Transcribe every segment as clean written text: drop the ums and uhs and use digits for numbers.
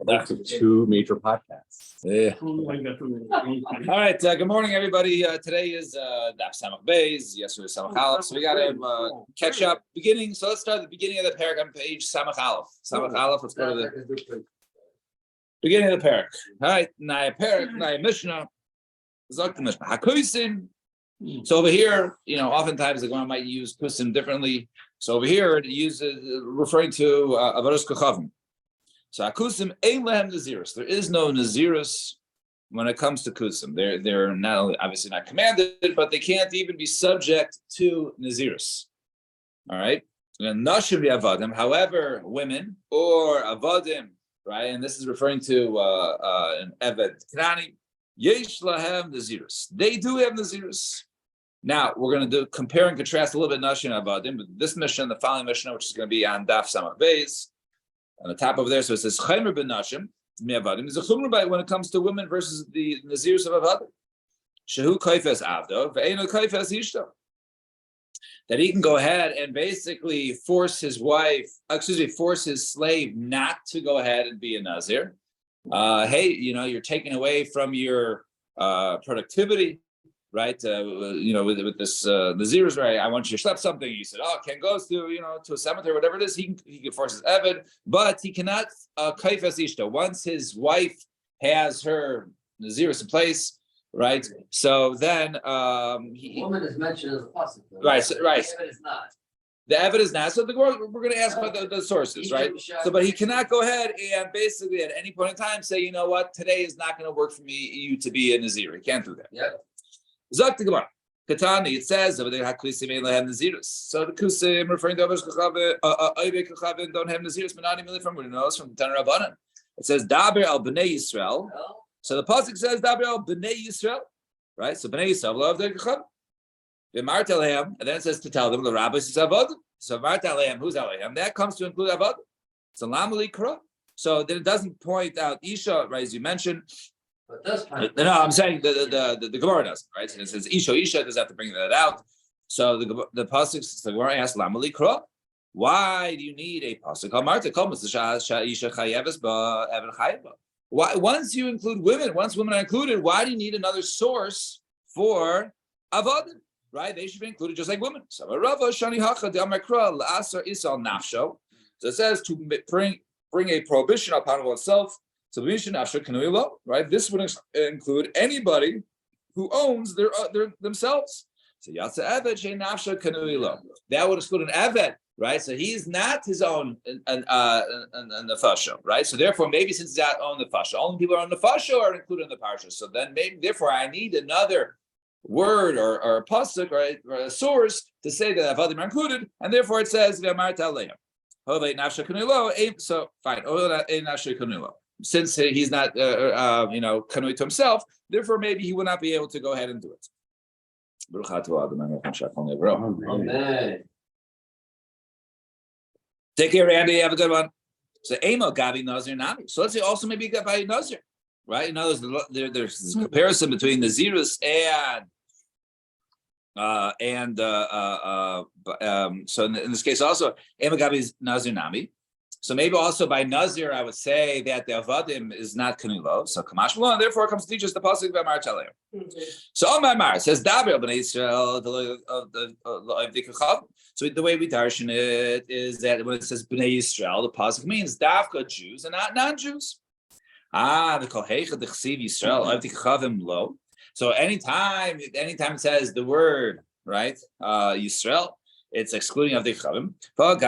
That's two major podcasts. Yeah. All right. Good morning, everybody. Today is Daf Samach Beis. Yesterday was Samach Aleph. So we got to catch up. Beginning. So let's start at the beginning of the parak on page Samach Aleph. Samach Aleph. Let's go to the beginning of the parak. All right. Naya parak. Naya Mishnah. Zok the Mishnah. Hakusin. So over here, oftentimes the Gemara might use kusim differently. So over here it uses referring to avaros kachavim. So akusim ein lehem nazirus. There is no nazirus when it comes to kusim. They're not only obviously not commanded, but they can't even be subject to nazirus. All right. And nashim avadim. However, women or avadim, right? And this is referring to an eved knani. Yesh lahem nazirus. They do have nazirus. Now we're going to do compare and contrast a little bit nashim avadim, but this Mishnah and the following Mishnah, which is going to be on Daf Samach Beis. On the top over there, so it says Chaymer ben Nashim mi'avadim is a chumra when it comes to women versus the nazirus of avadim. Shehu kaifes avdo ve'eno kaifes ishto. That he can go ahead and basically force his slave not to go ahead and be a nazir. Hey, you're taking away from your productivity. Right, with this nazirus, right? I want you to schlep something. You said, Ken goes to a cemetery, whatever it is. He can force his eved, but he cannot kaifes ishto. Once his wife has her nazirus in place, right? So then the woman is mentioned as a possible. Right, right. The eved is not. The eved is not. So we're going to ask about the sources, right? So, but he cannot go ahead and basically at any point in time say, you know what, today is not going to work for you to be a nazir. He can't do that. Yeah. Zok the Gemara. Katani, it says over there, Hakusim ain't lehem nazirus. So the kusim referring to Avos Kachavin don't have nazirus, but not even from what it knows from the Tanur Rabbanan. It says Daber al Bnei Yisrael. So the pasuk says Daber al Bnei Yisrael, right? So Bnei Yisrael love their Kachavin. V'mart alehem, and then it says to tell them the rabbis is avodim. So Mart alehem, who's alehem? That comes to include avodim. So lamali kra. So then it doesn't point out Isha, right? As you mentioned. No, I'm saying the Gemara doesn't, right? So it says Isha does have to bring that out. So the pasuk, the Gemara asks, "Lama likra? Why do you need a pasuk? Why? Once you include women, once women are included, why do you need another source for avodim? Right? They should be included just like women. So it says to bring a prohibition upon oneself. So right? This would include anybody who owns their themselves. So that would exclude an eved, right? So he's not his own and the fasha, right? So therefore, maybe since he's not own the fasha, only people who own the fasha are included in the parsha. So then maybe therefore I need another word or a pasuk, right, or a source to say that avadim are included, and therefore it says so fine. Since he's not, kanui to himself, therefore maybe he would not be able to go ahead and do it. Amen. Take care, Randy. Have a good one. So, Emo Gabi Nazir Nami. So let's say also maybe Gabi Nazir, right? In other words, there's this comparison between Nazirus so in this case also Emo Gabi Nazir Nami. So maybe also by Nazir, I would say that the Avadim is not Kanilo. So Kamash Malon, therefore comes to teach us the pasuk by Mar Chalei. So on my Mar says Daber Bnei Yisrael the Kachav. So the way we darshan it is that when it says Bnei Yisrael, the pasuk means Davka Jews and not non-Jews. The Kolhecha the Chsiv Yisrael of the Kachavim lo. So anytime it says the word right Yisrael, it's excluding of the Chavim. But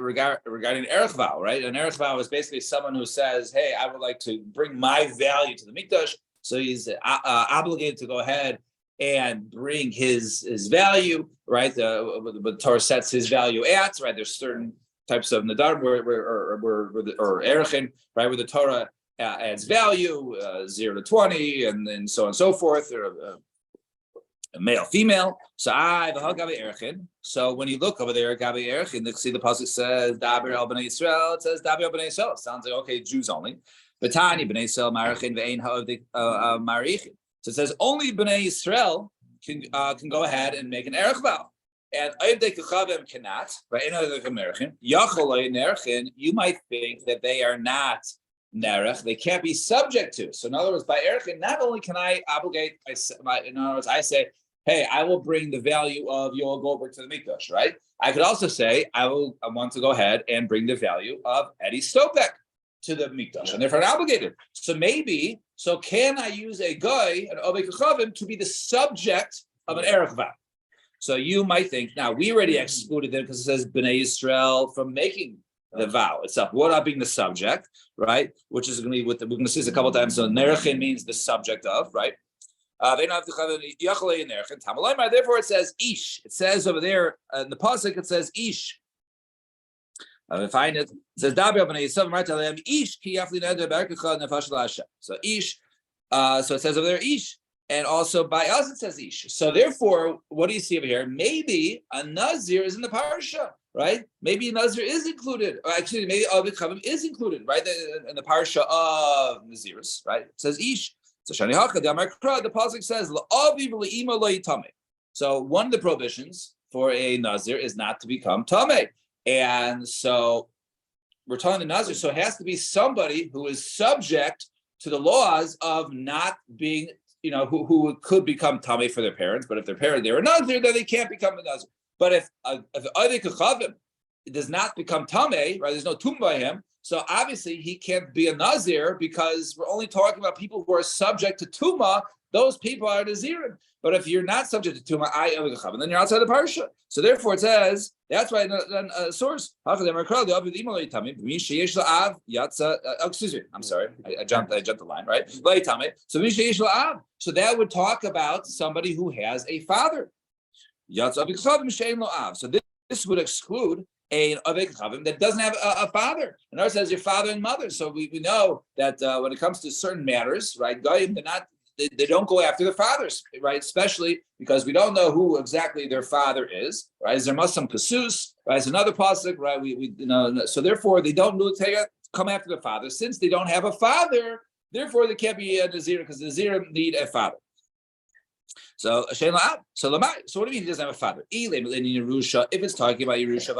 regarding Erech Vow, right? An Erech Vow is basically someone who says, hey, I would like to bring my value to the Mikdash. So he's obligated to go ahead and bring his value, right? The Torah sets his value at, right? There's certain types of Nadar or Erechin, right? Where the Torah adds value, 0 to 20, and then so on and so forth. Male, female. So So when you look over there, Gabi Erchin, you see the pasuk says Daber al Bnei Yisrael. It says Daber al Bnei Yisrael. Sounds like okay, Jews only. Betani Bnei Yisrael Marichin ve'ein ha'avdik Marichin. So it says only Bnei Yisrael can go ahead and make an erech vow, and Avdei Kachavim cannot. Right? You might think that they are not nerech, they can't be subject to. So in other words, by erech, not only can I obligate, in other words, I say, hey, I will bring the value of Yoel Goldberg to the mikdash, right? I could also say, I want to go ahead and bring the value of Eddie Stopek to the mikdash, and therefore I'm obligated. So can I use a guy, an Ovei Kachavim, to be the subject of an erech vow? So you might think, now we already excluded them because it says Bnei Yisrael from making the vow itself. What up being the subject, right? Which is going to be we're going to see this a couple of times. So Nerechin means the subject of, right? Therefore it says Ish. It says over there in the pasuk, it says Ish. I find it. It says Ish. So Ish. So it says over there Ish. And also by us it says Ish. So therefore, what do you see over here? Maybe a Nazir is in the parsha, right? Maybe a Nazir is included. Or actually, maybe Ovei Kachavim is included, right? In the parsha of Naziris, right? It says Ish. So Shani Haka, the pasuk says La'aviv le'ima lo yitame. So one of the prohibitions for a Nazir is not to become tameh. And so we're telling the Nazir, so it has to be somebody who is subject to the laws of not being, who could become tameh for their parents, but if their parents they were Nazir, then they can't become a Nazir. But if Ovei Kachavim does not become tameh, right? There's no tum by him, so obviously he can't be a Nazir because we're only talking about people who are subject to tuma. Those people are Nazirim. But if you're not subject to tuma, then you're outside the parsha. So therefore it says, that's why a source. Excuse me, I'm sorry. I jumped the line, right? So that would talk about somebody who has a father. So this would exclude an Ovei Kachavim that doesn't have a father. In other words, it says your father and mother. So we know that when it comes to certain matters, right, Goyim, they don't go after their fathers, right? Especially because we don't know who exactly their father is, right? Is there must some kasus, right? It's another pasuk, right? So therefore they don't really come after the father. Since they don't have a father, therefore they can't be a Nazir because the Nazir need a father. So what do you mean he doesn't have a father? If it's talking about Yerusha,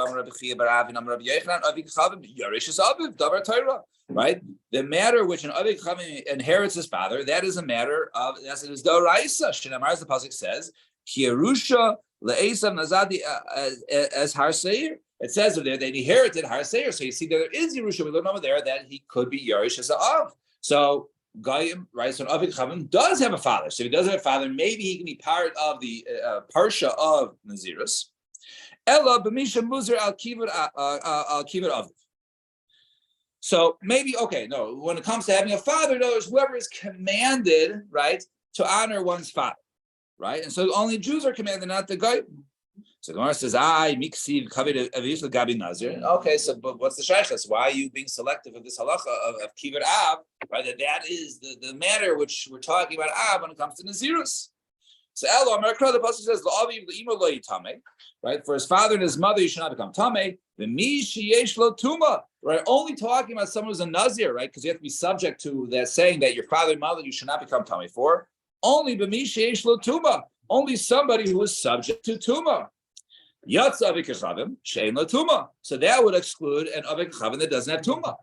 right? The matter which an Ovei Kachavim inherits his father, that is a matter of, that's it is Doraisa. Shinamar, as the pasuk says, Yerusha le'esav nazadi as Har Seir. It says over there that he inherited Har Seir. So you see there is Yerusha. We learn over there that he could be Yerush as a Av. So Goyim, right? So an Ovei Kachavim does have a father. So if he doesn't have a father, maybe he can be part of the parsha of Naziris. Ella b'misha muzer al kibbud av. So maybe, okay, no, when it comes to having a father, though, is whoever is commanded, right, to honor one's father, right? And so only Jews are commanded, not the Goyim. So Gemara says, miksiv kavod aviv l'gabi Nazir. Okay, so but what's the shaychus? Why are you being selective of this halacha of kivud av? Right, that is the matter which we're talking about av when it comes to Nazirus. So Elo Amerikra, the pasuk says, La'aviv le'ima lo yitame. Right, for his father and his mother, you should not become tameh. The mi sheyesh lo tuma. Right, only talking about someone who's a Nazir, right? Because you have to be subject to that saying that your father and mother you should not become tameh for. Only b'mi sheyesh lo tuma. Only somebody who is subject to tuma. Yatz Ovei Kachavim she'ein lo tuma. So that would exclude an Ovei Kachavim that doesn't have tuma.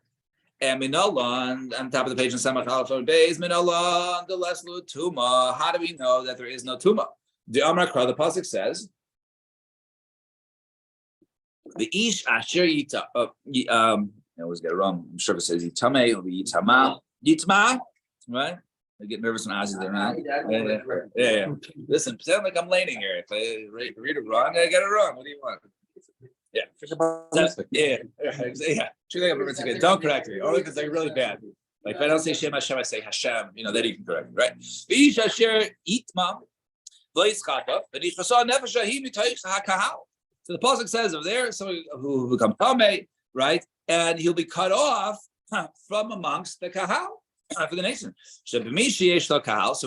And minallah on top of the page in Samach Aleph Beis minallah the less lo tuma. How do we know that there is no tuma? The Amar Kra, the pasuk says, the ish asher yita. I always get it wrong. I'm sure if it says yitame, it'll be yitma, right? I get nervous when Ozzy's there, right? Yeah. Listen, sound like I'm laning here. If I read it wrong, I get it wrong. What do you want? Yeah. Don't correct me. Only because they're really bad. Like if I don't say Shem Hashem, I say Hashem. Then you can correct me, right? Ish asher yitma v'yischata v'nichasa nefesh hi mitoich hakahal. So the pasuk says over there, somebody who become tameh, right, and he'll be cut off from amongst the kahal for the nation. So we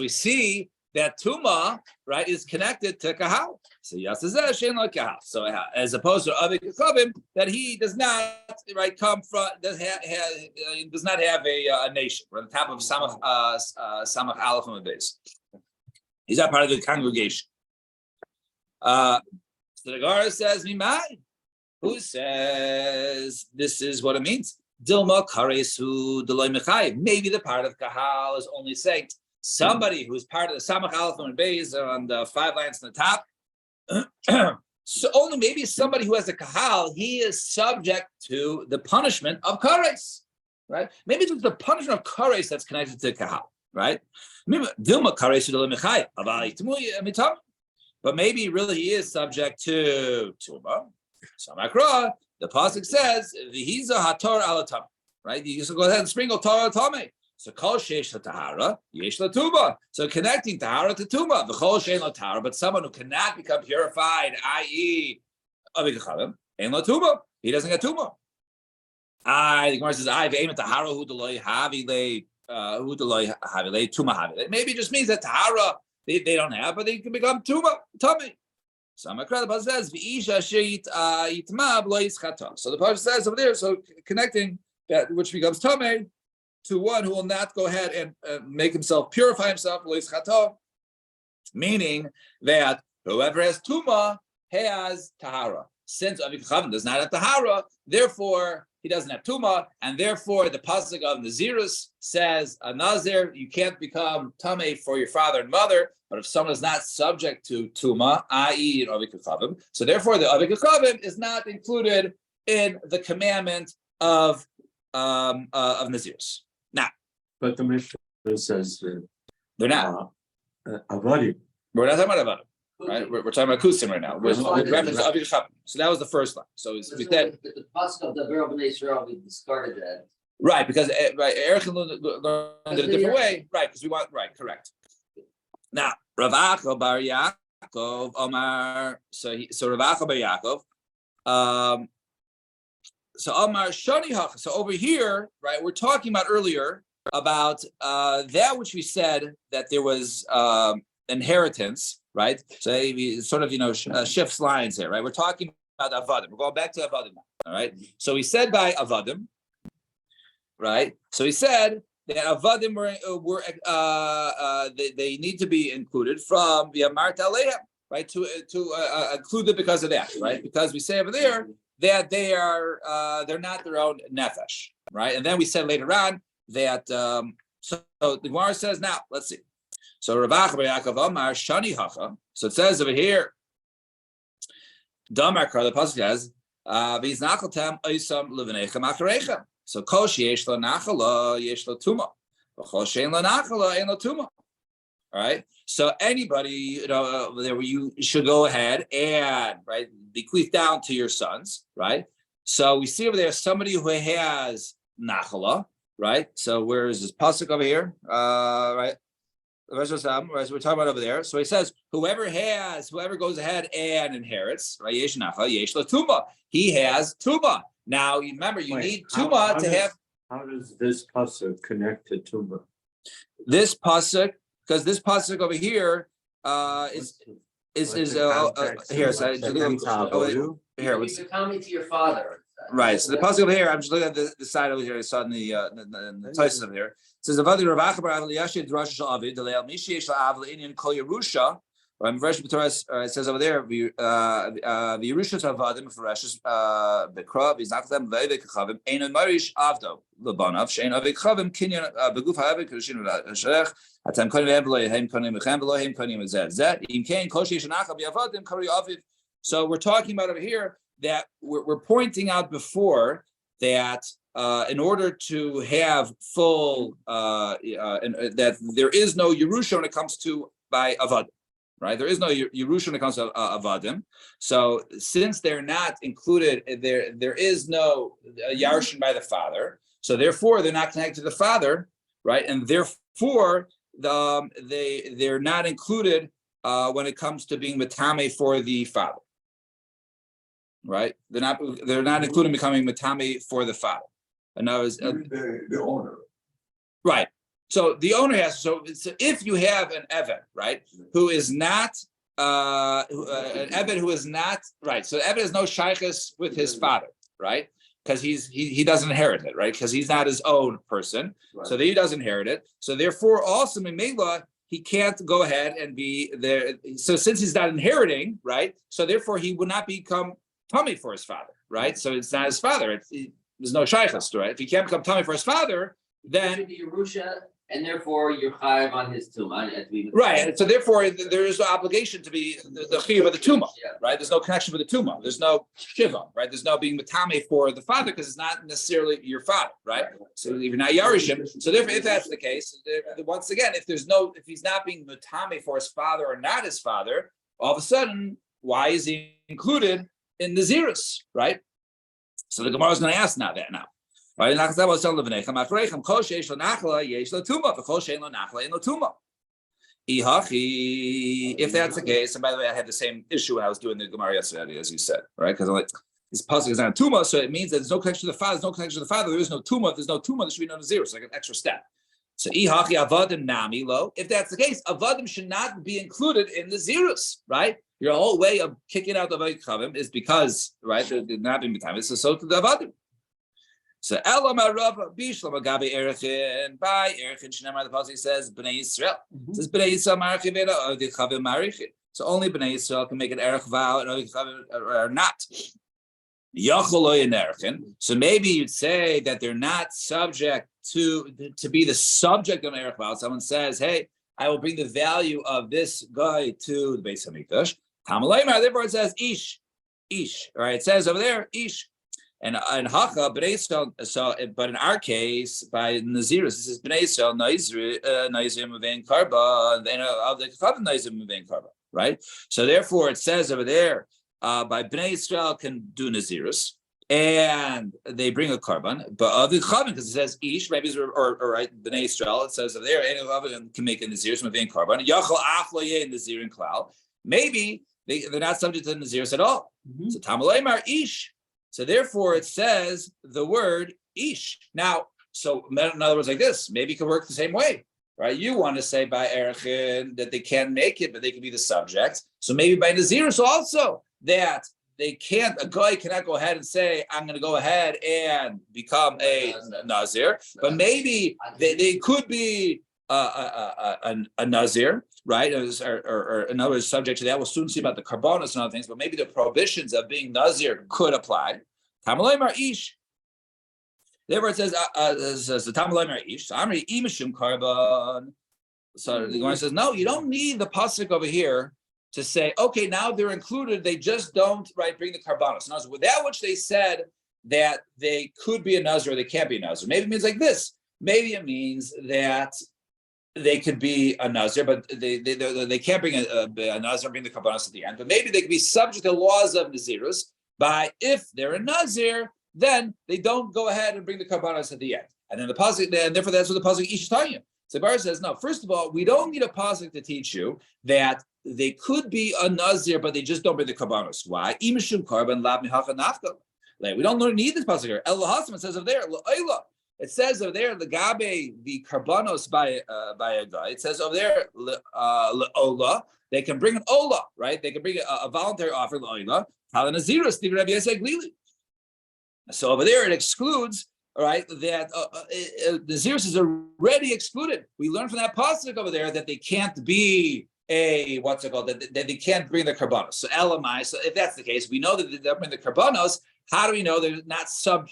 see that tuma, right, is connected to kahal. So kahal. So as opposed to Ovei Kachavim, that he does not, right, come from, does not have a nation. We're on the top of Samach Aleph on the base. He's not part of the congregation. So the Gemara says, Mimai, who says this is what it means? Dilma karesu deloy mechayiv. Maybe the part of kahal is only saying somebody who is part of the samach aleph and beis on the 5 lines on the top. So only maybe somebody who has a kahal, he is subject to the punishment of kares, right? Maybe it's the punishment of kares that's connected to kahal, right? Dilma karesu deloy mechayiv. But maybe really he is subject to tuma. So Makra, the pasuk says, "V'hiza hator alatam." Right? You just go ahead and sprinkle Torah tame. So kol sheish tahara, yesh tuma. So connecting tahara to tuma, v'chol shein tahara. But someone who cannot become purified, i.e., avikachavim, ein tuma. He doesn't get tuma. The Gemara says, "I ve'em tahara hu deloy havile tuma havile." Maybe it just means that tahara they don't have, but they can become tuma tummy. So the pasuk says, so the pasuk says over there, so connecting that which becomes tamei to one who will not go ahead and make himself purify himself, meaning that whoever has tuma has tahara. Since Avikachavim does not have tahara, therefore he doesn't have tuma, and therefore the pasuk of Nazirus says a Nazir, you can't become tamei for your father and mother. But if someone is not subject to tuma, i.e., Avikachavim, so therefore the Avikachavim is not included in the commandment of Nazirus. Now, but the Mishnah says they're not. Avadim. We're not talking about Avadim, right? We're talking about Kusim right now. With reference to Avikachavim. So that was the first line. So we said the pasuk of the Bnei Yisrael, we discarded that. Right, because Erich learned it a different way. Right, because we want correct. Now, Rav Acha bar Yaakov Omar. So Rav Acha bar Yaakov. So Omar Shani Hacha. So over here, right, we're talking about earlier about that which we said that there was inheritance, right? So we sort of shifts lines here, right? We're talking about Avadim. We're going back to Avadim now, all right? So we said by Avadim, right? So he said that Avadim were they need to be included from the Amart Aleim, right? To include it because of that, right? Because we say over there that they are they're not their own nefesh, right? And then we said later on that so the Gemara says now let's see. So Rav Acha bar Yaakov Amar Shani Hacha. So it says over here, Damar Kar the pasuk says V'yiznachaltem oisam levenechem acharechem. So kol sheyesh lo nachala yesh lo tuma, v'chol shein lo nachala ein lo tuma. All right. So anybody, there you should go ahead and bequeath down to your sons, right? So we see over there somebody who has nachala, right? So where is this pasuk over here? Right. We're talking about over there. So he says, whoever goes ahead and inherits, right? Yesh nachala yesh lo tuma. He has tuma. Now, remember, you need tuma to have. How does this pasuk connect to tuma? This pasuk, because this pasuk over here is here. So here. What's the comment to your father? Right. So the pasuk over here, I'm just looking at the side over here. I saw in the Tosfos over here. It says, "Avadi Rav Acha bar Yashid Rosh Avid Deleil Mishi Yesh La'av Le'inyan Kol Yerusha." It says over there, the Yerusha Avadim for Rashis Bekra Biznachem Ve'Vekachavim Ein Marish Avdo Lebanav Shein Avekachavim Kinyan Beguf Ha'avik Rishinu Sherech Atam Konim Ve'Embloi Heim Konim Mechem Ve'Lo Heim Konim Zed Zed Im Kain Kol Sheish Nacha Bi'Avadim Kari Aviv. So we're talking about over here that we're pointing out before that in order to have full that there is no Yerusha when it comes to by Avadim. Right, there is no Yerusha when it comes to Avadim. So since they're not included, there is no Yarshin by the father. So therefore, they're not connected to the father, right? And therefore, they're not included when it comes to being Matame for the father. Right? They're not included in becoming Matame for the father. And now is the owner. Right. So the owner has, so if you have an Eved, right, who is not, an Eved who is not, right, so the Eved has no shaykhus with his father, right, because he doesn't inherit it, right, because he's not his own person, right. So he doesn't inherit it, so therefore also in Mela, he can't go ahead and be there, so since he's not inheriting, right, so therefore he would not become tummy for his father, right, so it's not his father, there's no shaykhus, right? If he can't become tummy for his father, then the Yerusha, and therefore you're chayav on his tumah. right. And so therefore, there is no obligation to be the chiyuv of the tumah, Yeah. right? There's no connection with the tumah. There's no shiva, right? There's no being matame for the father because it's not necessarily your father, right? So if you're not yarishim, so therefore, if that's the case, once again, if he's not being matame for his father or not his father, all of a sudden, why is he included in the zirus, right? So the Gemara is going to ask now. Right? If that's the case, and by the way, I had the same issue when I was doing the Gemara yesterday, as you said, right? Because I'm like, this pasuk is not a tumah, so it means that there's no connection to the father. There's no connection to the father. There is no tumah. If there's no tumah, there should be no zero. It's like an extra step. So avadim nami lo. If that's the case, avadim should not be included in the zerus, right? Your whole way of kicking out the Chavim is because, right, they're not being time. It's so to the avadim. So Elam Rav Bishlam Agabi Erechin by Erechin Shnemar the pasuk says Bnei Yisrael. It says Bnei Yisrael Marichin or the Chavim Marichin. So only Bnei Yisrael can make an Erech vow and other Chavim are not. So maybe you'd say that they're not subject to be the subject of an Erech vow. Someone says, "Hey, I will bring the value of this guy to the Beis Hamikdash." Tamalayimar, therefore it says Ish. All right, it says over there Ish. And Hacha Bnei Yisrael. So, but in our case, by Nazirus, this is Bnei Yisrael Nazir Muvein Karba, and of the Chavim Nazir Muvein Karba, right? So therefore, it says over there, by Bnei Yisrael can do Nazirus, and they bring a Karban, but of the Chavim, because it says Ish, maybe or right Bnei Yisrael, it says over there, any Chavim can make a Nazirus Muvein Karban. Yachal Afloye Nazir and Klal. Maybe they're not subject to Nazirus at all. So Tamaleimar Ish. So therefore, it says the word ish. Now, so in other words, like this, maybe it could work the same way, right? You want to say by Erechin that they can make it, but they can be the subject. So maybe by Nazirus also that a guy cannot go ahead and say, I'm going to go ahead and become a Nazir, but maybe they could be a Nazir, right? Or in other words, subject to that. We'll soon see about the Karbonos and other things, but maybe the prohibitions of being Nazir could apply. Tamalayimar Ish. Therefore, it says the Tamalayimar Ish. So Amri Imishim Karban. So the Gemara says, no, you don't need the pasuk over here to say, okay, now they're included. They just don't bring the Karbonos. In other words, with that which they said that they could be a Nazir or they can't be a Nazir. Maybe it means like this. Maybe it means that they could be a Nazir, but they can't bring a Nazir, bring the Karbanos at the end. But maybe they could be subject to laws of Nazirus by if they're a Nazir, then they don't go ahead and bring the Karbanos at the end. And then the pasuk, and therefore that's what the pasuk Ish is telling you. So Bar says, no, first of all, we don't need a pasuk to teach you that they could be a Nazir, but they just don't bring the Karbanos. Why? Imishum Karban Lab Mihacha Nafka. We don't need this pasuk here. El Hasim says over there, La'ila. It says over there, the gabe, the karbanos by a guy. It says over there, ola. They can bring an ola, right? They can bring a voluntary offer, ola. So over there, it excludes, all right, that the zirus is already excluded. We learn from that pasuk over there that they can't be that they can't bring the karbanos. So elamai. So if that's the case, we know that they don't bring the karbanos. How do we know they're not So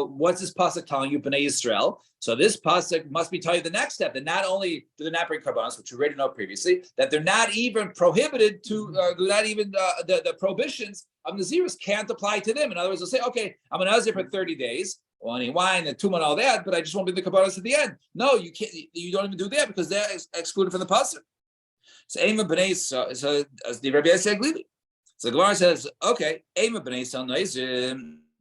what's this pasuk telling you, Bnei Yisrael? So this pasuk must be telling you the next step, that not only do they not bring karbanos, which we already know previously, that they're not even prohibited to, not even the prohibitions of Nazirus can't apply to them. In other words, they'll say, okay, I'm a Nazir for 30 days, well, any wine and tumah and all that, but I just won't bring the karbanos at the end. No, you can't. You don't even do that because they're excluded from the pasuk. So Ema Bnei, so as the Rabbi said, so the Gemara says, okay, Ema Bnei Yisrael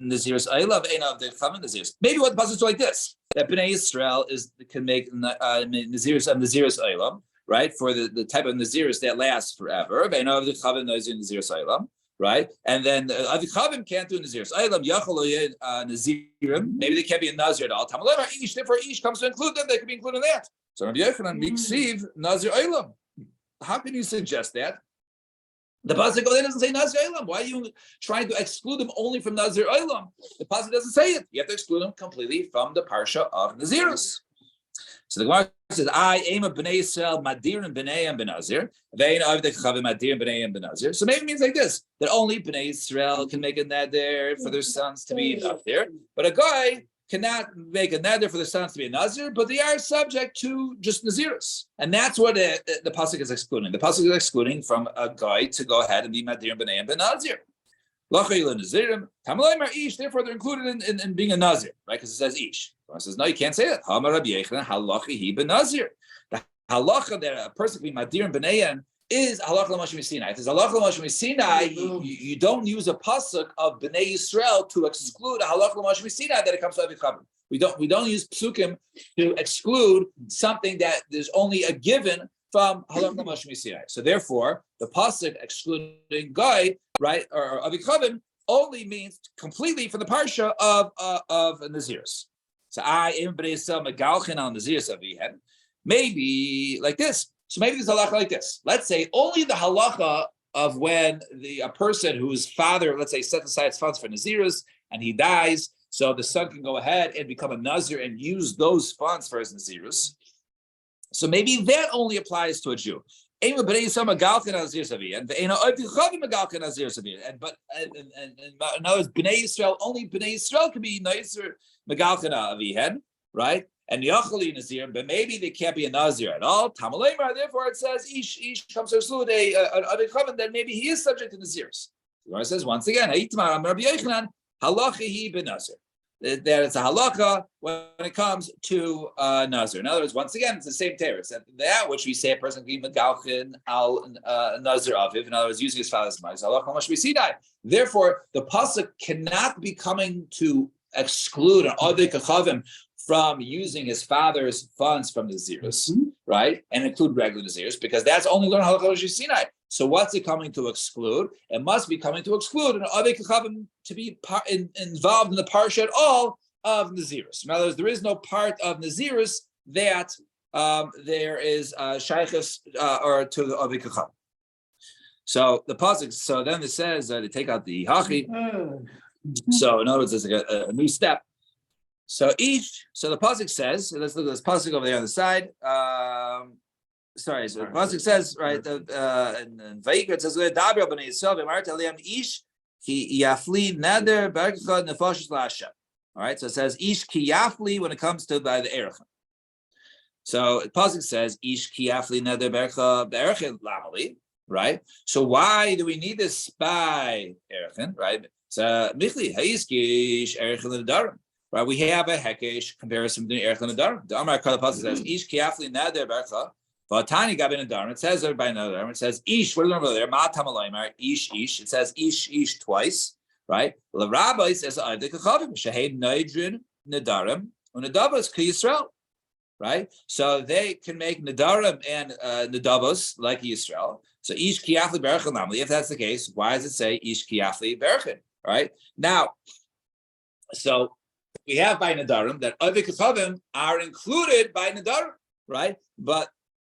Nazirus Eilav Eina of the Chavim Nazirus. Maybe what the pasuk is like this: that Bnei Yisrael can make Nazirus of Nazirus Eilam, right, for the type of Nazirus that lasts forever. Eina of the Chavim Nazirus Eilam, right, and then the Chavim can't do Nazirus Eilam. Yachol Nazirim. Maybe they can't be a Nazir at all. Tamalayimar Ish. Therefore, Ish comes to include them. They can be included in that. So Rabbi Yochanan Miksiv Nazir Eilam. How can you suggest that? The pasuk over there doesn't say Nazir Eilam. Why are you trying to exclude them only from Nazir Eilam? The pasuk doesn't say it. You have to exclude them completely from the parsha of Nazirus. So the Gemara says, I aim a bnei Yisrael madir and bnei and benazir. Vein of the chavim madir and bnei and benazir. So maybe it means like this, that only bnei Yisrael can make a neder for their sons to be up there, but a guy cannot make a neder for their sons to be a nazir, but they are subject to just nazirus. And that's what the pasuk is excluding. The pasuk is excluding from a guy to go ahead and be madir and bnei and benazir. Therefore, they're included in being a nazir, right? Because it says ish. So it says, no, you can't say that. The halacha that a person can be madir and b'neyan is halacha l'moshe misinai. If there's halacha l'moshe misinai, you don't use a pasuk of b'nei Yisrael to exclude a halacha l'moshe misinai that it comes to Avi Chavim. We don't use psukim to exclude something that there's only a given from halacha l'moshe misinai. So therefore, the pasuk excluding guy, right, or Avi Chavim only means completely from the parsha of Nazirus. So I am megalchin al Nazirus avihen. Maybe like this. So maybe there's a halacha like this. Let's say only the halacha of when a person whose father, let's say, set aside his funds for Nazirus and he dies, so the son can go ahead and become a Nazir and use those funds for his Nazirus. So maybe that only applies to a Jew. But in other words, Bnei Yisrael, only Bnei Yisrael can be Nazir megalchin avihen, right? And Yachali Nazir, but maybe they can't be a Nazir at all. Tamalemar, therefore it says ish comes to exclude a Chavim, then maybe he is subject to Nazirs. The Gemara says once again, halacha hi ben Nazir. That it's a halacha when it comes to Nazir. In other words, once again, it's the same teretz. That which we say a person can be megalchin al Nazir aviv. In other words, using his father's money. Halacha must be sidai. Therefore, the pasuk cannot be coming to exclude an adik chavim from using his father's funds from the Nazirus, right, and include regular Nazirus, because that's only learned halacha Sinai. So what's it coming to exclude? It must be coming to exclude an adik chavim to be involved in the parsha at all of Nazirus. In other words, there is no part of Nazirus that there is shaykhus or to the adik chavim. So the pasuk. So then it says they take out the hachi. So in other words, there's like a new step. So the pasuk says, let's look at this pasuk over there on the side. So the pasuk says, right, in Vayikra it says, "Daber b'nei Yisrael v'amart aliyam ish ki yafli neder berachad nefashos la'Hashem." All right, so it says ish ki yafli when it comes to by the erechim. So the pasuk says ish ki yafli neder berachad be'erechim lamali. Right. So why do we need this by erechim? Right. So michli hayiskish erechim l'darim. Right, we have a hekesh comparison between erech and nadarim. The Amar Kal pasuk says ish kiafli nader bercha, but Tani gabin nadarim. It says there by nadarim. It says ish. What do we learn over there? Ma tamalaymar ish. It says ish twice. Right. The rabbi says adik chavim shehed naidrin nadarim unadavos ki Yisrael. Right. So they can make nadarim and nadavos like Yisrael. So ish kiafli bercha namli. If that's the case, why does it say ish kiafli bercha? Right now, so we have by Nadarim that Avik Chavim are included by Nadarim, right? But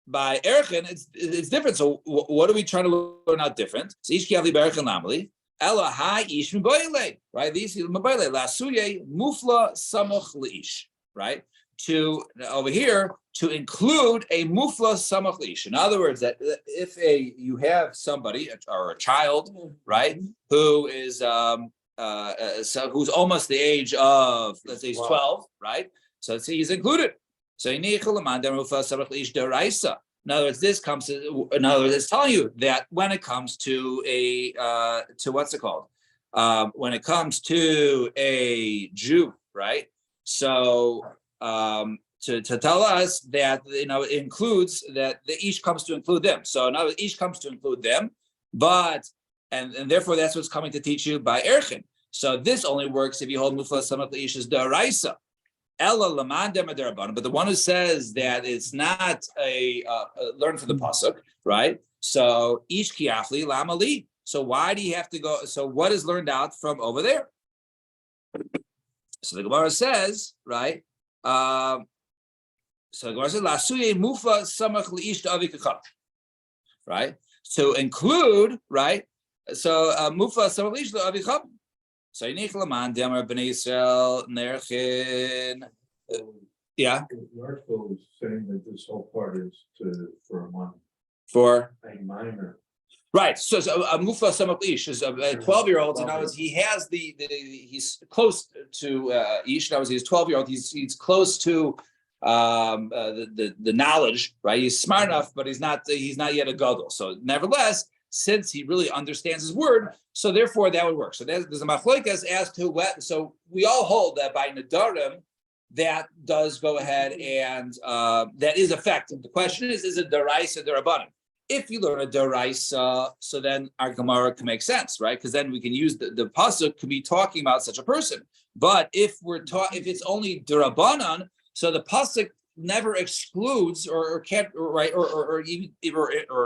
by Erchin, it's different. So what are we trying to learn out different? So Ish Kiavli Berchin Lamali, Ella Hai Ish Mbayle, right? These Mbayle Lasuye Mufla Samach Leish, right? To over here to include a Mufla Samach Leish. In other words, that if you have somebody or a child, right, who is so who's almost the age of, let's say he's 12, right? So he's included. So in other words, this comes to, in other words, it's telling you that when it comes to to what's it called? When it comes to a Jew, right? So to tell us that, it includes that the ish comes to include them. So now ish comes to include them, but and therefore that's what's coming to teach you by Erchin. So this only works if you hold Mufla Samach Leish as Daraisa. Ella Laman Demadaraban, but the one who says that it's not a learn from the pasuk, right? So Ish Kiafli Lamali. So why do you have to go? So what is learned out from over there? So the Gemara says, right? So the Gemara says Lasuye Mufla Samach Leish Avikacham, right? To include, right? So Mufa Samalish Avicham. So Yinich Laman Demar Bnei Yisrael Nerchin Yeah, The article is saying that this whole part is for a month, for a minor. right. So a mufa samach ish is a 12-year-old. In other words, he has he's close to ish. In other words, he's 12-year-old. He's close to the knowledge, right? He's smart enough, but he's not yet a gadol. So nevertheless, since he really understands his word, so therefore that would work. So there's a machlokas as to what. So we all hold that by nedarim, that does go ahead and that is effective. The question is it deraisa or derabanan? If you learn a deraisa, so then our Gemara can make sense, right? Because then we can use the pasuk could be talking about such a person. But if if it's only derabanan, so the pasuk never excludes or can't or even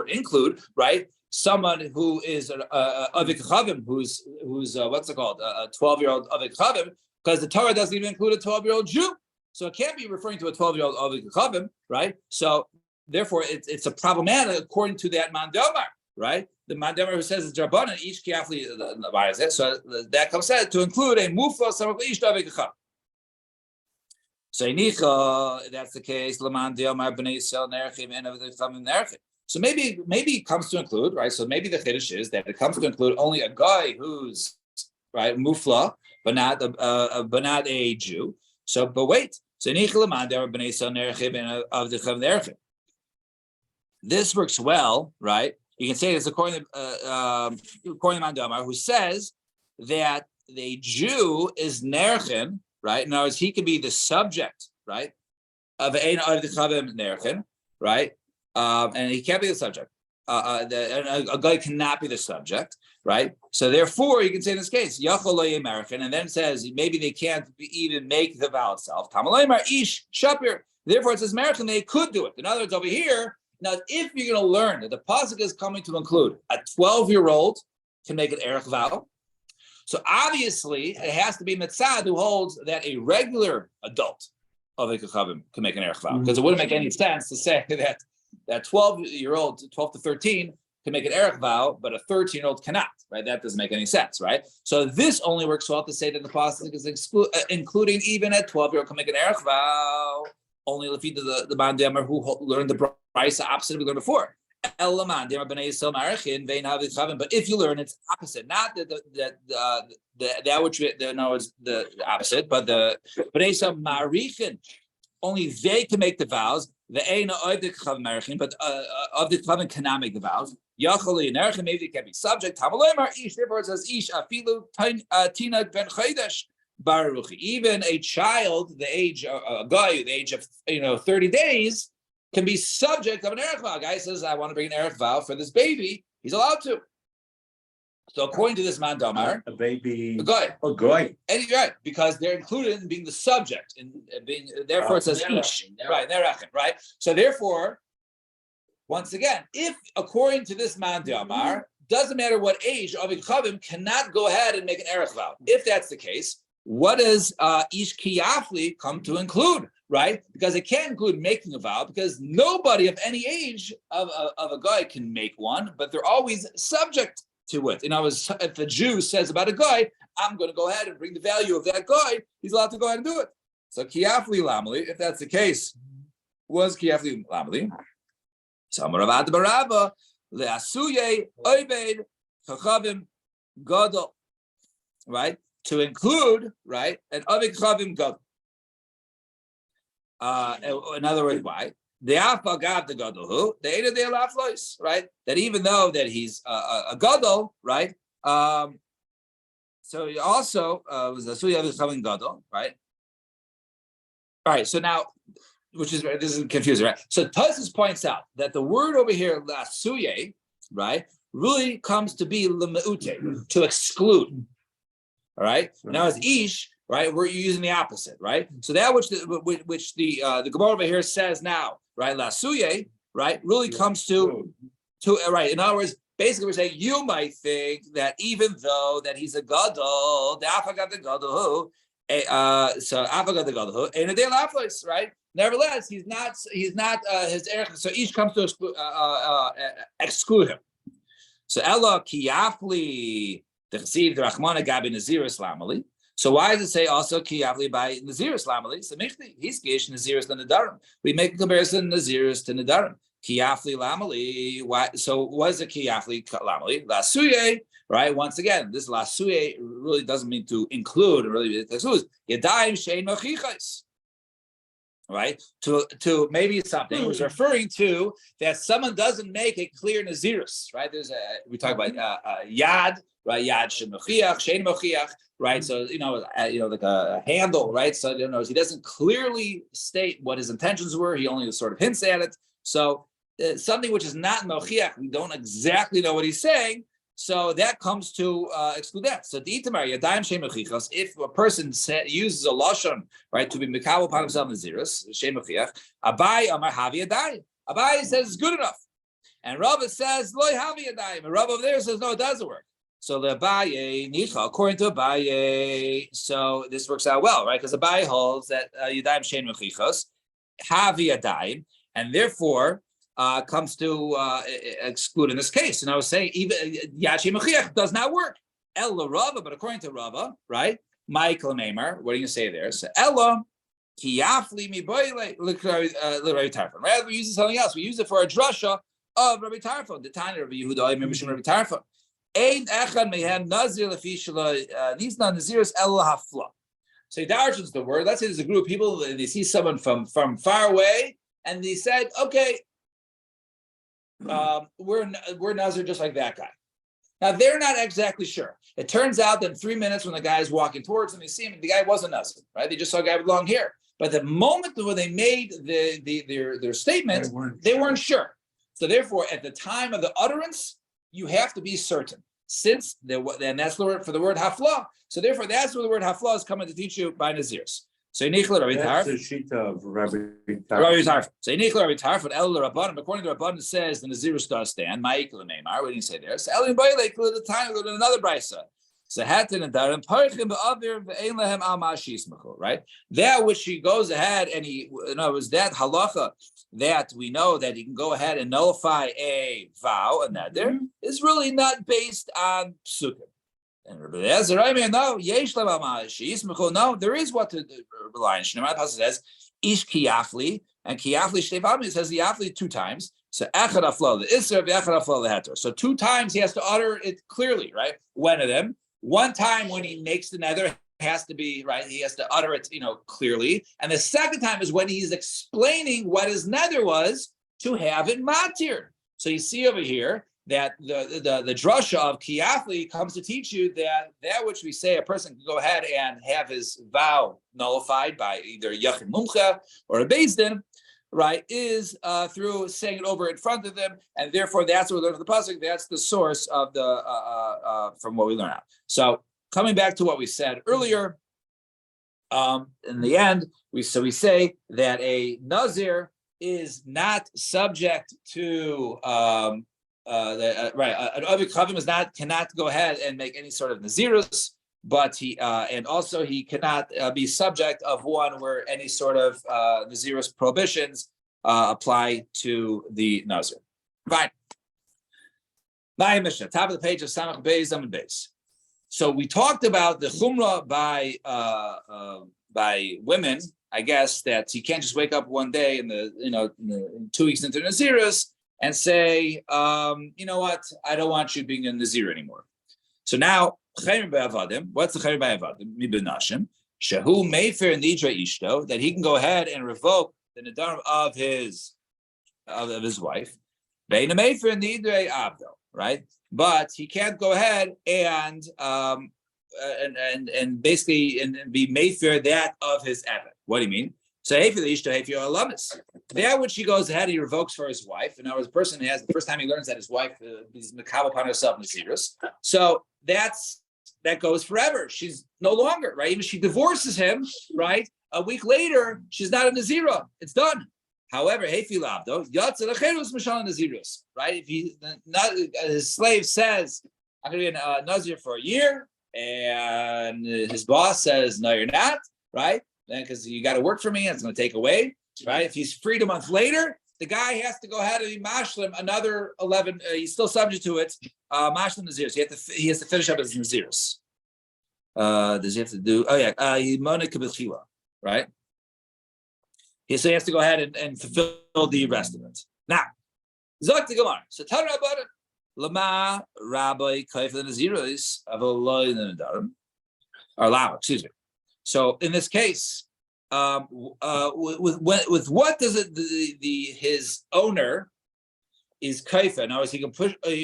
include, right, someone who is avik chavim, who's what's it called, a 12-year-old avik chavim, because the Torah doesn't even include a 12-year-old Jew, so it can't be referring to a 12-year-old avik chavim, right? So therefore, it's a problematic according to that mandamar, right? The mandamar who says it's drabanan each kiafli. So that comes said to include a mufa samach ish avik chavim. So that's the case. So maybe it comes to include, right? So maybe the chiddush is that it comes to include only a guy who's right mufla, but not a Jew. So, but wait. So this works well, right? You can say it's according to Mandamar, who says that the Jew is nerchen, right? In other words, he can be the subject, right, of ein of the chavim nerchen, right? And he can't be the subject. A guy cannot be the subject, right? So therefore, you can say in this case, Yachol American, and then it says maybe they can't even make the vow itself. Tamalemar ish shapir. Therefore, it says American they could do it. In other words, over here, now if you're going to learn that the pasuk is coming to include a 12-year-old can make an erech vow, so obviously it has to be Mitzad who holds that a regular adult of a Kachavim can make an erech vow, because it wouldn't make any sense to say that 12-year-old, 12 to 13, can make an erech vow, but a 13-year-old cannot, right? That doesn't make any sense, right? So this only works well to say that the pasuk is including even a 12-year-old can make an erech vow. Only if the Mandamar who learned the brisa opposite we learned before. But if you learn it's opposite, not that which no is the opposite, but the Bnei Yisrael Marichin, only they can make the vows. The Eina of the Chav Marichin, but of the Chavim cannot make the vows. Yachali and Erichin, maybe they can be subject. Tamalemar ish, therefore it says ish afilu tina ben chaydesh. Baruch, even a child, the age a guy, the age of 30 days, can be subject of an erech vow. A guy says, "I want to bring an erech vow for this baby." He's allowed to. So according to this mandamar, A baby. a guy, and right, because they're included in being the subject, and being therefore it says ish, right, nerechin, right. So therefore, once again, if according to this mandamar, doesn't matter what age, avik chavim cannot go ahead and make an erech vow. If that's the case, what does ish kiyafli come to include, right? Because it can't include making a vow, because nobody of any age of a guy can make one, but they're always subject to it. And if a Jew says about a guy, I'm going to go ahead and bring the value of that guy, he's allowed to go ahead and do it. So kiyafli lamali, if that's the case, was kiyafli lamali. So Amarav Baraba leasuye oibed chachavim gadol, right? To include, right, an avik chavim gadol. In other words, why? The afagav the gadol the eda de laflois, right? That even though that he's a gadol, right? So he also was a suya avik chavim gadol, right? All right. So now, this is confusing, right? So Tosfos points out that the word over here lasuye, right, really comes to be lemeute, to exclude. All right. Now as ish, right, we're using the opposite, right? So that which the Gemara over here says now, right, lasuye, right, really comes to right. In other words, basically we're saying you might think that even though that he's a gadol, the afagat the gadol, so afagat the gadol, and a day laflois, right? Nevertheless, he's not his erech. So ish comes to exclude him. So ella kiyafli. The Chesiv, the Rachmana Gabi Naziris Lamali. So why does it say also Kiyavli by Nazirus Lamali? So he's Gish Nazirus the Nadarim. We make a comparison Nazirus to Nadarim. Kiyafli Lamali. Why? So what is a Kiyafli Lamali? Lasuye, right? Once again, this Lasuye really doesn't mean to include, really it excludes Yadayim Shein Machichais. Right? To maybe something was referring to that someone doesn't make a clear Nazirus, right? We talk about Yad, right? Yad Shein Machiach, Shein Machiach. Right, so like a handle, right? So he doesn't clearly state what his intentions were. He only sort of hints at it. So something which is not mochiach, we don't exactly know what he's saying. So that comes to exclude that. So the itamar yadayim shem mochichos. If a person uses a lashon, right, to be mikabel upon himself nazirus shem mochiach, Abai amar havi yadayim. Abai says it's good enough, and Rava says loy havi yadayim. And Rava over there says no, it doesn't work. So the Abaye nicha, according to Abaye, so this works out well, right? Because Abaye holds that yadayim shein mechichos havi yadayim, and therefore comes to exclude in this case. And I was saying even yad shein mechiach does not work. Ella Rava, but according to Rava, right? Michael Neymar, what are you gonna say there? So Ella kiyafli mi boyle l'Rabbi Tarfon. Rather, we use something else. We use it for a drasha of Rabbi Tarfon, the Tanya Rabbi Yehuda, Mishum Rabbi Tarfon. So Darshans the word. Let's say there's a group of people and they see someone from far away, and they said, "Okay, we're Nazir just like that guy." Now they're not exactly sure. It turns out that in 3 minutes, when the guy is walking towards them, they see him. The guy wasn't Nazir, right? They just saw a guy with long hair. But the moment when they made their statement, they weren't sure. So therefore, at the time of the utterance, you have to be certain, since and that's the word for the word hafla. So therefore, that's where the word hafla is coming to teach you by Nazirs. So that's the shita of Rabbi Tarfon. So Rabbi Tarfon, El Rabbanim, according to Rabbanim, says the Naziris does stand. Ma'ikel Neymar, what did he say there? So El Bailek, the time of another brisa. So Hatin and Darim, Parchim Ba'avir Ve'ein Lehem Al Ma'ashismachu, right? That which he goes ahead and he, was that halacha that we know that he can go ahead and nullify a vow, and that there is really not based on psukim. And Rabbi Eliezer, no, yesh lehem al ma'ashismachu. No, there is what to rely on. Shneimar Pasuk says, Ish kiyafli, and kiyafli shtevami, it says the yafli 2 times. So echad aflo, the isser, echad aflo, the heter. So 2 times he has to utter it clearly, right? One of them. 1 time when he makes the nether has to be right. He has to utter it, clearly. And the second time is when he's explaining what his nether was to have it matir. So you see over here that the drasha of kiyafli comes to teach you that which we say a person can go ahead and have his vow nullified by either yachid mumcha or a beis din, right, is through saying it over in front of them, and therefore that's what we learn from the pasuk. That's the source of the from what we learn out. So coming back to what we said earlier, in the end, we say that a nazir is not subject to an avik chavim cannot go ahead and make any sort of nazirus, but he cannot be subject of one where any sort of nazirus prohibitions apply to the nazir. Fine. My Mishnah, top of the page of Samach Beis Amud Beis. So we talked about the chumrah by women. I guess that you can't just wake up one day in 2 weeks into Nazirus and say, you know what, I don't want you being a Nazir anymore. So now, what's the Chayim Ba'avadim? Mibenashim, Shehu Mefer Nidra Ishto, that he can go ahead and revoke the Nadarim of his wife. Beina Mefer Nidra Abdo, right? But he can't go ahead and basically be Mefer that of his Eved. What do you mean? So hey for the Ishto, hey for your alamis. That which he goes ahead, he revokes for his wife. And now, as a person has the first time he learns that his wife is makabel upon herself Nazirus. So that goes forever. She's no longer, right? Even she divorces him, right? A week later, she's not a Nazira. It's done. However, Hefi Labdo, Yatzelachirus Mishal Nazirus, right? If his slave says, I'm going to be a Nazir for a year, and his boss says, no, you're not, right? Then because you got to work for me, and it's going to take away, right? If he's freed a month later, the guy has to go ahead and be mashlim another 11. He's still subject to it. Mashlim Nazirus. He has to finish up his Nazirus. Does he have to do? Oh yeah, right? So he has to go ahead and fulfill the rest of it. Now, Zok the Gemara. So tell Rabbanan, Lama Rabbi Kaif the Naziros of Eloi the Nadarim, or Lama, excuse me. So in this case, with what does it his owner is Kaifa? In other words, he can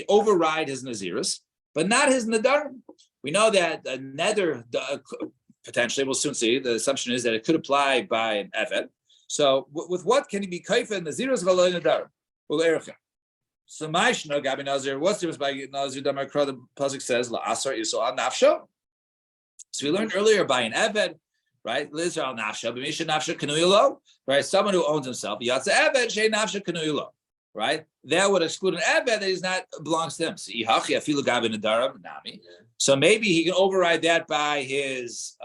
override his Naziris, but not his Nadarim. We know that a nether potentially, we'll soon see. The assumption is that it could apply by an Eved. So with what can he be Kaifa and Naziris of Eloi Nadarim? Well, Ericha. So my Shno Gabi Nazir, what's the difference by Nazir Damakra? The pasuk says La Asar Yisrael Nafsho. So we learned earlier by an Eved, right? L'Israel Nafsho, B'misha Nafsho Kanuyilo, right? Someone who owns himself. Yatsa Eved Shei Nafsho Kanuyilo, right? That would exclude an Eved that is not belongs to him. So Ihachi Afilu Gabi Nadarim Nami. So maybe he can override that by his.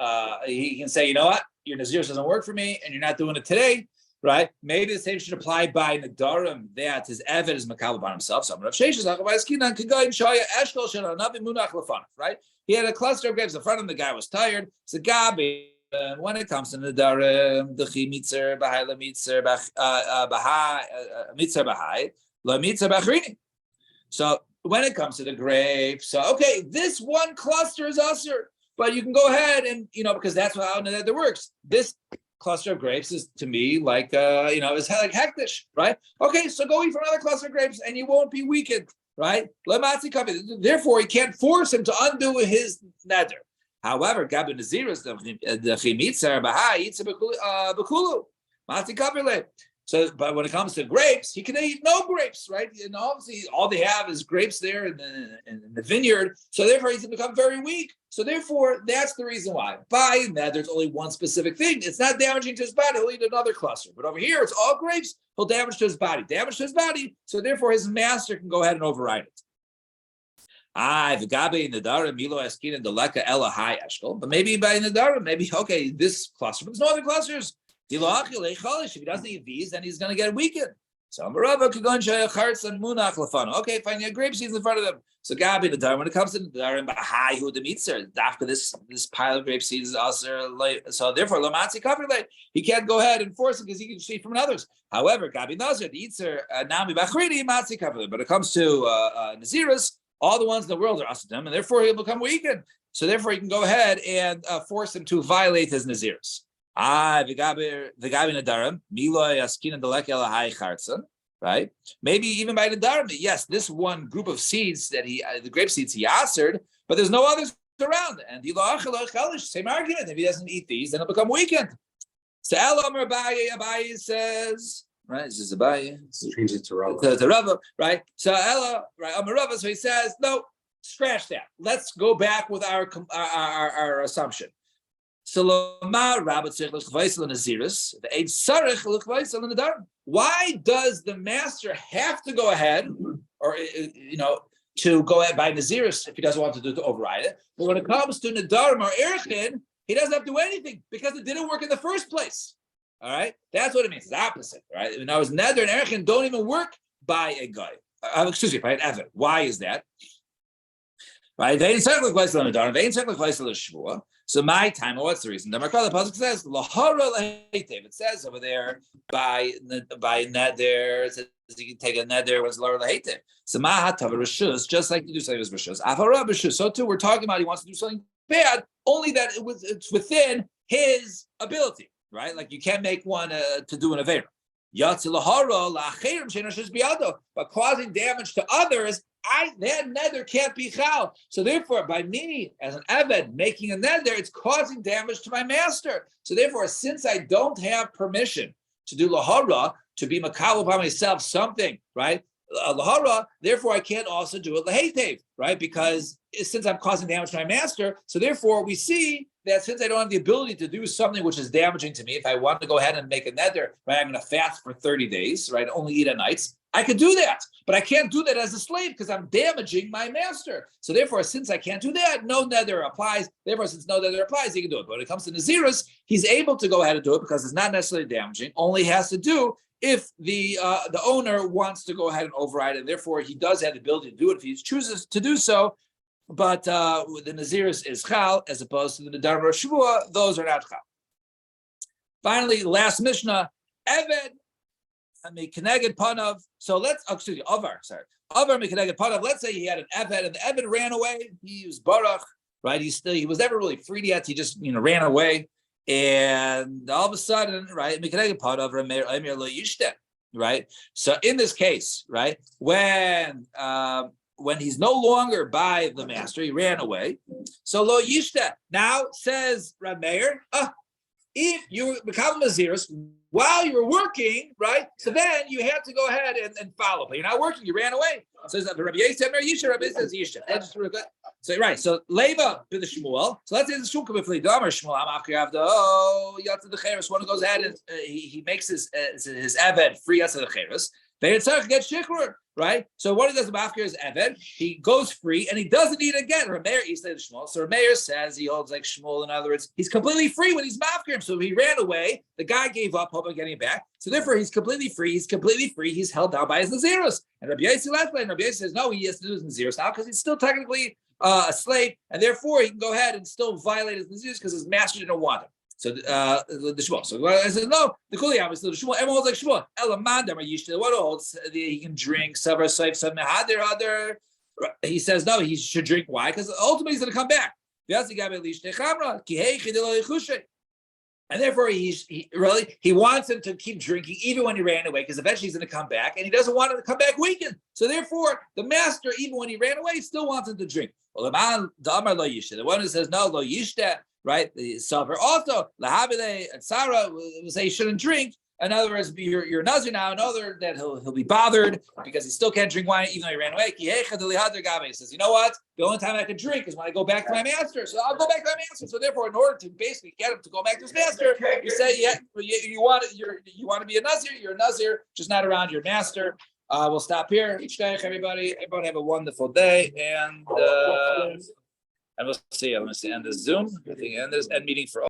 He can say, you know what, your Nazir doesn't work for me, and you're not doing it today. Right? Maybe the same should apply by Nadarim that his Eved is makabel by himself. So right? He had a cluster of grapes in front of him. The guy was tired. So Gabi, when it comes to Nadarim, the chimitzer bahai la mitzer bahai la mitzer bachrini. So when it comes to the grapes, so okay, this one cluster is usher, but you can go ahead and because that's how Nadarim works. This cluster of grapes is to me like it's like hektish, right? Okay, so go eat from another cluster of grapes and you won't be weakened, right? Therefore, he can't force him to undo his neder. However, Gabi Naziris the chimitzer bahai yitzer bekulu matzi kapile. So, but when it comes to grapes, he can eat no grapes, right? And obviously, all they have is grapes there in the vineyard. So therefore, he's become very weak. So therefore, that's the reason why. By that, there's only one specific thing. It's not damaging to his body. He'll eat another cluster. But over here, it's all grapes. He'll damage to his body. Damage to his body. So therefore, his master can go ahead and override it. But maybe by Nadarim, maybe, okay, this cluster, but there's no other clusters. If he doesn't eat these, then he's going to get weakened. So okay, fine, you have grape seeds in front of them. So Gabi Nadarim, when it comes to Nadarim, this pile of grape seeds is also so therefore Lamatzi Kafirle, he can't go ahead and force it because he can eat from others. However, Gabi Nazir, the Yitzer Nami Bachrini, Matzi Kafirle. But it comes to Naziris, all the ones in the world are asadim, and therefore he'll become weakened. So therefore, he can go ahead and force him to violate his Naziris. The Gabi Nadarim, Miloy Askina Delek Elahai Chartzon, right? Maybe even by Nadarim, yes, this one group of seeds that the grape seeds he answered, but there's no others around. And same argument. If he doesn't eat these, then he'll become weakened. So Elam Abaye says, right? This is Abaye. Change it to Rava. To Rava, right? So Ella, right? Rava. So he says, no, scratch that. Let's go back with our assumption. So why does the master have to go ahead, or to go ahead by Naziris if he doesn't want to override it? But when it comes to Nadarim or Erchin, he doesn't have to do anything because it didn't work in the first place. All right, that's what it means. It's the opposite, right? In other words, Neder and Erchin don't even work by a guy. By an Eved. Why is that? Right? So my time, what's the reason? The pasuk says lahara lahetev. It says over there by neder. It says you can take a neder when it's lahara lahetev. So mahatav rishus, just like you do something with rishus. Afara rishus. So too, we're talking about he wants to do something bad, only that it's within his ability, right? Like you can't make one to do an avera. But causing damage to others, that nether can't be chal. So therefore, by me as an eved making a nether, it's causing damage to my master. So therefore, since I don't have permission to do lahara, to be makabel by myself something, right? Lahara, therefore I can't also do it lahetev, right? Because since I'm causing damage to my master, so therefore we see that since I don't have the ability to do something which is damaging to me, if I want to go ahead and make a nether, right, I'm going to fast for 30 days, right, only eat at nights, I could do that, but I can't do that as a slave because I'm damaging my master. So therefore, since I can't do that, no nether applies. Therefore, since no nether applies, he can do it. But when it comes to Naziris, he's able to go ahead and do it because it's not necessarily damaging, only has to do if the owner wants to go ahead and override it. Therefore, he does have the ability to do it. If he chooses to do so, but the Naziris is Chal as opposed to the Nedarim or Shvua. Those are not Chal. Finally, last Mishnah, Eved Mikeneged Panav. So let's Avar. Sorry, Avar Mikeneged Panav. Let's say he had an Eved and the Eved ran away. He was Barach, right? He was never really freed yet. He just ran away, and all of a sudden, right? Mikeneged Panav Emir Lo Yishtem. Right. So in this case, right, when he's no longer by the master, he ran away. So Lo Yishtem. Now says Reb Meir, if you become Naziris while you were working, right? So then you had to go ahead and follow. But you're not working, you ran away. So Rabbi Yisrael Yisha, Rabbi says Yisha. So right, so Leva to the Shmuel. So let's say the Shmuel befli Damer Shmuel. I'm after Avda. Oh, Yatza the Cheres. One who goes ahead and he makes his Eved free Yatza the Cheres. They get shikra, right? So what he does after his Eved, he goes free and he doesn't eat again. Rameir eats the Shmuel. So Rameir says he holds like Shmuel. In other words, he's completely free when he's mafkir him. So he ran away. The guy gave up, hoping getting him back. So therefore, he's completely free. He's completely free. He's held down by his Naziros. And Rabbi Yossi left, and Rabbi Yossi says no, he has to do his Naziros now because he's still technically a slave, and therefore he can go ahead and still violate his Naziros because his master didn't want him. So the Shmuel. So I said no. The Kuliyam is the Shmuel. Everyone holds like Shmuel. Elamandam are used to what holds. He can drink Savar Saif Sam Mehader. He says no. He should drink. Why? Because ultimately he's going to come back. And therefore he wants him to keep drinking even when he ran away because eventually he's going to come back and he doesn't want him to come back weakened. So therefore the master, even when he ran away, still wants him to drink. Well, the one who says no lo yishta. Right, the suffer also lahabile and Sarah will say he shouldn't drink. In other words, you're Nazir now. In other that he'll be bothered because he still can't drink wine even though he ran away. He says, you know what? The only time I can drink is when I go back to my master. So I'll go back to my master. So therefore, in order to basically get him to go back to his master, you say, yeah, you want to be a Nazir. You're a Nazir, just not around your master. We'll stop here. Everybody have a wonderful day and we'll see. I'm going to end the Zoom. I think end meeting for all.